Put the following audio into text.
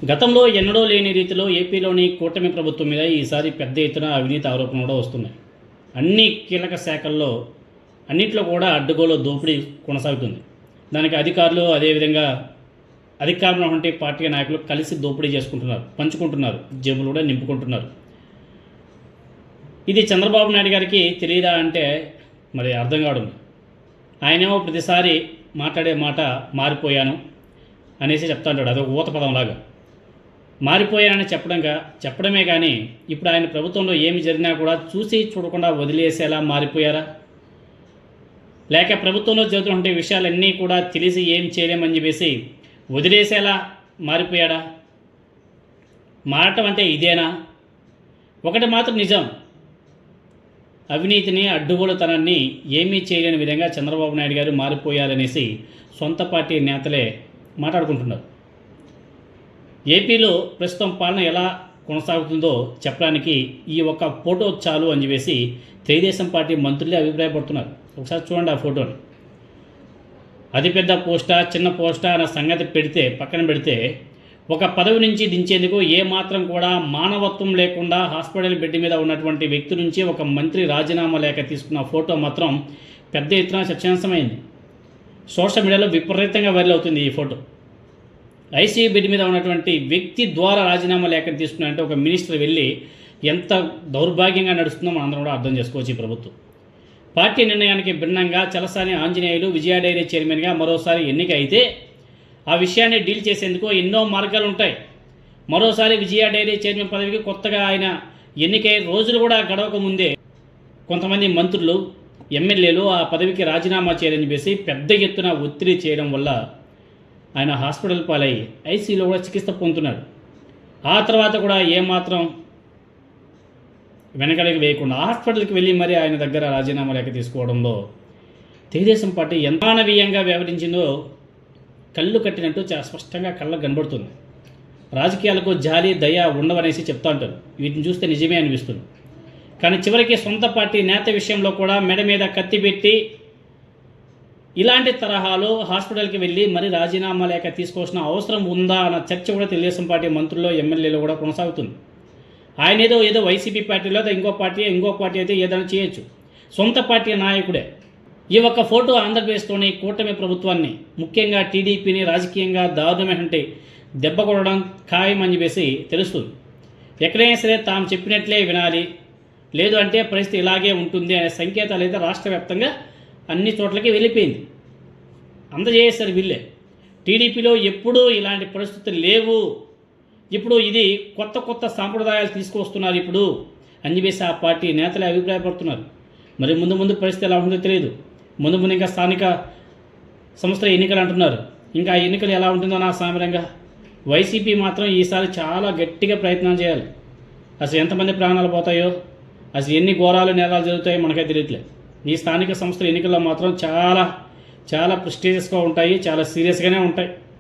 గతంలో ఎన్నడూ లేని రీతిలో ఏపీలోని కూటమి ప్రభుత్వం మీద ఈసారి పెద్ద ఎత్తున అవినీతి ఆరోపణలు కూడా వస్తున్నాయి. అన్ని కీలక శాఖల్లో అన్నింటిలో కూడా అడ్డగోలు దోపిడీ కొనసాగుతుంది. దానికి అధికారులు అదేవిధంగా అధికారంలో ఉంటే పార్టీ నాయకులు కలిసి దోపిడీ చేసుకుంటున్నారు, పంచుకుంటున్నారు, జేబులు కూడా నింపుకుంటున్నారు. ఇది చంద్రబాబు నాయుడు గారికి తెలియదా అంటే మరి అర్థం కావడం. ఆయనేమో ప్రతిసారి మాట్లాడే మాట మారిపోయాను అనేసి చెప్తా ఉంటాడు. అదొక ఊత పదంలాగా. మారిపోయానని చెప్పడమే కానీ ఇప్పుడు ఆయన ప్రభుత్వంలో ఏమి జరిగినా కూడా చూసి చూడకుండా వదిలేసేలా మారిపోయారా, లేక ప్రభుత్వంలో జరుగుతున్న విషయాలన్నీ కూడా తెలిసి ఏం చేయలేమని చెప్పేసి వదిలేసేలా మారిపోయాడా? మారటం అంటే ఇదేనా? ఒకటి మాత్రం నిజం, అవినీతిని అడ్డుగోలుతనాన్ని ఏమీ చేయలేని విధంగా చంద్రబాబు నాయుడు గారు మారిపోయారనేసి సొంత పార్టీ నేతలే మాట్లాడుకుంటున్నారు. ఏపీలో ప్రస్తుతం పాలన ఎలా కొనసాగుతుందో చెప్పడానికి ఈ ఒక్క ఫోటో చాలు అని చెప్పేసి తెలుగుదేశం పార్టీ మంత్రులే అభిప్రాయపడుతున్నారు. ఒకసారి చూడండి ఆ ఫోటోని. అతిపెద్ద పోస్టా చిన్న పోస్టా అన్న సంగతి పక్కన పెడితే ఒక పదవి నుంచి దించేందుకు ఏమాత్రం కూడా మానవత్వం లేకుండా హాస్పిటల్ బెడ్ మీద ఉన్నటువంటి వ్యక్తి నుంచి ఒక మంత్రి రాజీనామా లేక తీసుకున్న ఫోటో మాత్రం పెద్ద ఎత్తున చర్చాంశమైంది. సోషల్ మీడియాలో విపరీతంగా వైరల్ అవుతుంది ఈ ఫోటో. ఐసీయూ బెడ్ మీద ఉన్నటువంటి వ్యక్తి ద్వారా రాజీనామా లేఖ తీసుకున్నారంటే ఒక మినిస్టర్ వెళ్ళి ఎంత దౌర్భాగ్యంగా నడుస్తుందో మనం అందరం కూడా అర్థం చేసుకోవచ్చు. ఈ ప్రభుత్వం పార్టీ నిర్ణయానికి భిన్నంగా చలసాని ఆంజనేయులు విజయ డైరీ చైర్మన్గా మరోసారి ఎన్నిక అయితే ఆ విషయాన్ని డీల్ చేసేందుకు ఎన్నో మార్గాలు ఉంటాయి. మరోసారి విజయ డైరీ చైర్మన్ పదవికి కొత్తగా ఆయన ఎన్నికై రోజులు కూడా గడవక ముందే కొంతమంది మంత్రులు ఎమ్మెల్యేలు ఆ పదవికి రాజీనామా చేయాలని చెప్పేసి పెద్ద ఎత్తున ఒత్తిడి చేయడం వల్ల ఆయన హాస్పిటల్ పాలై ఐసీయూలో కూడా చికిత్స పొందుతున్నాడు. ఆ తర్వాత కూడా ఏమాత్రం వెనకడికి వేయకుండా హాస్పిటల్కి వెళ్ళి మరీ ఆయన దగ్గర రాజీనామా లేఖ తీసుకోవడంలో తెలుగుదేశం పార్టీ ఎంత మానవీయంగా వ్యవహరించిందో కళ్ళు కట్టినట్టు చాలా స్పష్టంగా కళ్ళకు కనబడుతుంది. రాజకీయాలకు జాలి దయ ఉండవనేసి చెప్తా ఉంటారు. వీటిని చూస్తే నిజమే అనిపిస్తుంది. కానీ చివరికి సొంత పార్టీ నేత విషయంలో కూడా మెడ మీద కత్తి పెట్టి ఇలాంటి తరహాలో హాస్పిటల్కి వెళ్ళి మరి రాజీనామా లేఖ తీసుకోవాల్సిన అవసరం ఉందా అన్న చర్చ కూడా తెలుగుదేశం పార్టీ మంత్రుల్లో ఎమ్మెల్యేలు కూడా కొనసాగుతుంది. ఆయన ఏదో వైసీపీ పార్టీలో ఇంకో పార్టీ అయితే ఏదైనా చేయొచ్చు. సొంత పార్టీ నాయకుడే. ఈ ఒక్క ఫోటో ఆంధ్రప్రదేశ్లోని కూటమి ప్రభుత్వాన్ని, ముఖ్యంగా టీడీపీని రాజకీయంగా దారుణమైనటువంటి దెబ్బ కొట్టడం ఖాయమని చెప్పేసి తెలుస్తుంది. ఎక్కడైనా సరే తాము చెప్పినట్లే వినాలి, లేదు అంటే పరిస్థితి ఇలాగే ఉంటుంది అనే సంకేతాలు అయితే రాష్ట్ర వ్యాప్తంగా అన్ని చోట్లకి వెళ్ళిపోయింది. అందజేసారు వీళ్ళే. టీడీపీలో ఎప్పుడూ ఇలాంటి పరిస్థితులు లేవు, ఇప్పుడు ఇది కొత్త సాంప్రదాయాలు తీసుకొస్తున్నారు ఇప్పుడు అని చెప్పేసి ఆ పార్టీ నేతలే అభిప్రాయపడుతున్నారు. మరి ముందు పరిస్థితి ఎలా ఉంటుందో తెలియదు. ముందు ఇంకా స్థానిక సంస్థల ఎన్నికలు అంటున్నారు. ఇంకా ఎన్నికలు ఎలా ఉంటుందో నా సామరంగా వైసీపీ మాత్రం ఈసారి చాలా గట్టిగా ప్రయత్నం చేయాలి. అసలు ఎంతమంది ప్రాణాలు పోతాయో, అసలు ఎన్ని ఘోరాలు నేరాలు జరుగుతాయో మనకే తెలియట్లేదు. ఈ స్థానిక సంస్థల ఎన్నికల్లో మాత్రం చాలా ప్రెస్టీజియస్గా ఉంటాయి, చాలా సీరియస్గానే ఉంటాయి.